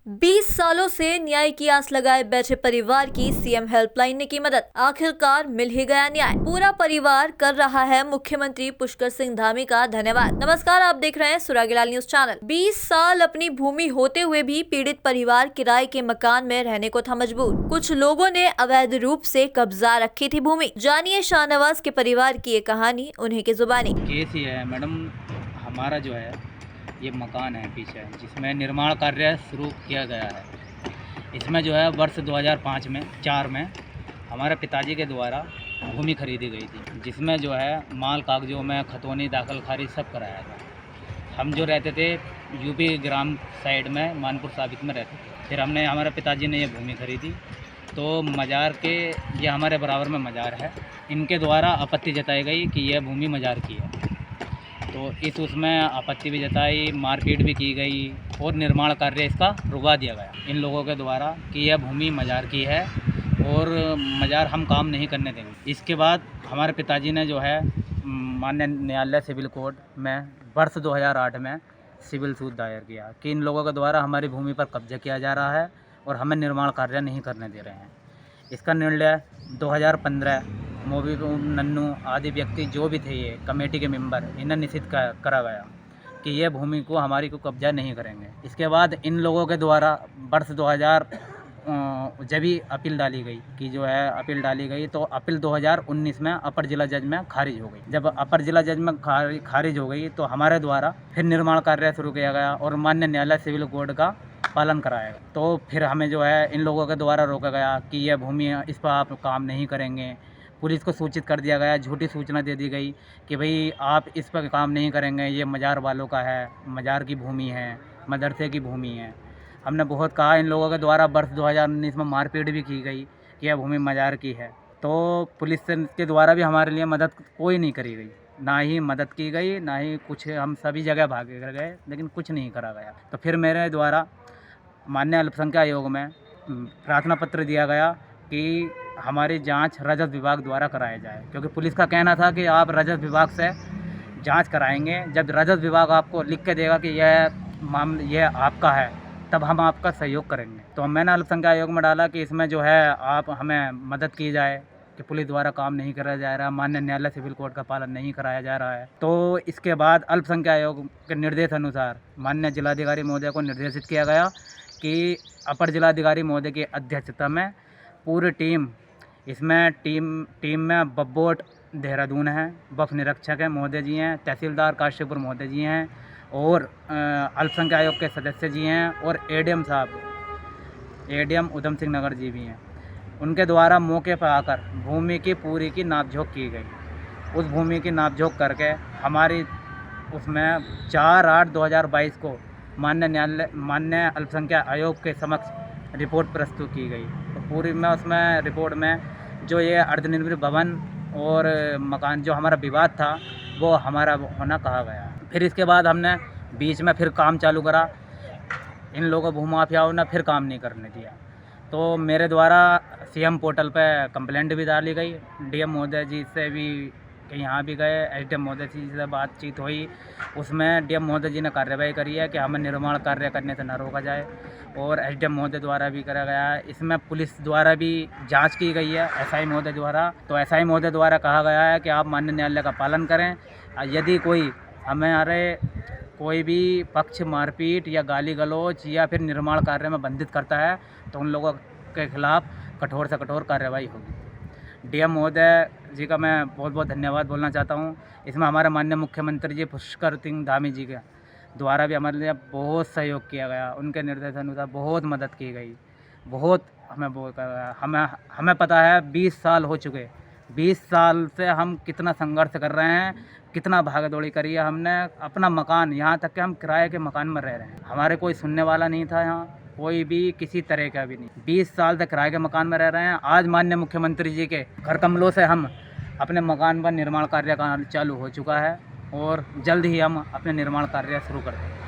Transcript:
20 सालों से न्याय की आस लगाए बैठे परिवार की सीएम हेल्पलाइन ने की मदद। आखिरकार मिल ही गया न्याय। पूरा परिवार कर रहा है मुख्यमंत्री पुष्कर सिंह धामी का धन्यवाद। नमस्कार, आप देख रहे हैं सुरागीलाल न्यूज चैनल। 20 साल अपनी भूमि होते हुए भी पीड़ित परिवार किराए के मकान में रहने को था मजबूर। कुछ लोगों ने अवैध रूप से कब्जा रखी थी भूमि। जानिए शाहनवाज के परिवार की ये कहानी उन्हीं की जुबानी। केस ही है मैडम, हमारा जो है ये मकान है पीछे, जिसमें निर्माण कार्य शुरू किया गया है। इसमें जो है वर्ष 2005 में 4 में हमारे पिताजी के द्वारा भूमि खरीदी गई थी, जिसमें जो है माल कागजों में खतौनी दाखिल खारिज सब कराया था। हम जो रहते थे यूपी ग्राम साइड में मानपुर साबित में रहते थे। फिर हमारे पिताजी ने ये भूमि खरीदी, तो मज़ार के ये हमारे बराबर में मज़ार है, इनके द्वारा आपत्ति जताई गई कि यह भूमि मज़ार की है। तो उसमें आपत्ति भी जताई, मारपीट भी की गई और निर्माण कार्य इसका रुकवा दिया गया इन लोगों के द्वारा कि यह भूमि मज़ार की है और मज़ार हम काम नहीं करने देंगे। इसके बाद हमारे पिताजी ने जो है माननीय न्यायालय सिविल कोर्ट में वर्ष 2008 में सिविल सूट दायर किया कि इन लोगों के द्वारा हमारी भूमि पर कब्जा किया जा रहा है और हमें निर्माण कार्य नहीं करने दे रहे हैं। इसका निर्णय 2015 मोबी नन्नू आदि व्यक्ति जो भी थे, ये कमेटी के मेंबर, इन्हें निश्चित करा गया कि यह भूमि को हमारी को कब्जा नहीं करेंगे। इसके बाद इन लोगों के द्वारा वर्ष 2000 जब भी अपील डाली गई कि जो है अपील डाली गई, तो अपील 2019 में अपर जिला जज में खारिज हो गई। जब अपर जिला जज में खारिज हो गई तो हमारे द्वारा फिर निर्माण कार्य शुरू किया गया और माननीय न्यायालय सिविल कोड का पालन कराएगा। तो फिर हमें जो है इन लोगों के द्वारा रोका गया कि यह भूमि, इस पर आप काम नहीं करेंगे। पुलिस को सूचित कर दिया गया, झूठी सूचना दे दी गई कि भाई आप इस पर काम नहीं करेंगे, ये मज़ार वालों का है, मज़ार की भूमि है, मदरसे की भूमि है। हमने बहुत कहा, इन लोगों के द्वारा वर्ष 2019 में मारपीट भी की गई कि यह भूमि मज़ार की है। तो पुलिस के द्वारा भी हमारे लिए मदद कोई नहीं करी गई, ना ही मदद की गई, ना ही कुछ। हम सभी जगह भागे गए लेकिन कुछ नहीं करा गया। तो फिर मेरे द्वारा माननीय अल्पसंख्यक आयोग में प्रार्थना पत्र दिया गया कि हमारी जांच रजत विभाग द्वारा कराया जाए, क्योंकि पुलिस का कहना था कि आप रजत विभाग से जांच कराएंगे। जब रजत विभाग आपको लिख के देगा कि यह आपका है, तब हम आपका सहयोग करेंगे। तो मैंने अल्पसंख्यक आयोग में डाला कि इसमें जो है आप हमें मदद की जाए कि पुलिस द्वारा काम नहीं कराया जा रहा, माननीय न्यायालय सिविल कोड का पालन नहीं कराया जा रहा है। तो इसके बाद अल्पसंख्यक आयोग के निर्देश अनुसार माननीय जिलाधिकारी महोदय को निर्देशित किया गया कि अपर जिलाधिकारी महोदय की अध्यक्षता में पूरी टीम, इसमें टीम में बब्बोट देहरादून है, वक्फ निरीक्षक है महोदय जी हैं, तहसीलदार काशीपुर महोदय जी हैं और अल्पसंख्यक आयोग के सदस्य जी हैं और एडीएम साहब, एडीएम उधम सिंह नगर जी भी हैं। उनके द्वारा मौके पर आकर भूमि की पूरी की नापझोंक की गई। उस भूमि की नापझोंक करके हमारी उसमें 4/8/2022 को माननीय अल्पसंख्यक आयोग के समक्ष रिपोर्ट प्रस्तुत की गई। तो पूरी में उसमें रिपोर्ट में जो ये अर्धनिर्मित भवन और मकान जो हमारा विवाद था वो हमारा होना कहा गया। फिर इसके बाद हमने बीच में फिर काम चालू करा, इन लोगों भूमाफियाओं ने फिर काम नहीं करने दिया। तो मेरे द्वारा सीएम पोर्टल पे कंप्लेंट भी डाली गई, डीएम महोदय जी से भी यहाँ भी गए, एसडीएम महोदय जी से बातचीत हुई। उसमें डीएम महोदय जी ने कार्रवाई करी है कि हमें निर्माण कार्य करने से न रोका जाए और एसडीएम महोदय द्वारा भी करा गया है। इसमें पुलिस द्वारा भी जांच की गई है एसआई महोदय द्वारा। तो एसआई महोदय द्वारा कहा गया है कि आप माननीय न्यायालय का पालन करें। यदि कोई भी पक्ष मारपीट या गाली गलौज या फिर निर्माण कार्य में बंधित करता है तो उन लोगों के खिलाफ कठोर से कठोर कार्रवाई होगी। डीएम महोदय जी का मैं बहुत बहुत धन्यवाद बोलना चाहता हूँ। इसमें हमारे माननीय मुख्यमंत्री जी पुष्कर सिंह धामी जी के द्वारा भी हमारे लिए बहुत सहयोग किया गया, उनके निर्देशानुसार बहुत मदद की गई, बहुत हमें पता है 20 साल हो चुके। 20 साल से हम कितना संघर्ष कर रहे हैं, कितना भाग दौड़ी करी है हमने। अपना मकान, यहाँ तक कि हम किराए के मकान में रह रहे हैं, हमारे कोई सुनने वाला नहीं था, यहाँ कोई भी किसी तरह का भी नहीं। 20 साल तक किराए के मकान में रह रहे हैं। आज माननीय मुख्यमंत्री जी के घर कमलों से हम अपने मकान पर निर्माण कार्य का चालू हो चुका है और जल्द ही हम अपने निर्माण कार्य शुरू कर देंगे।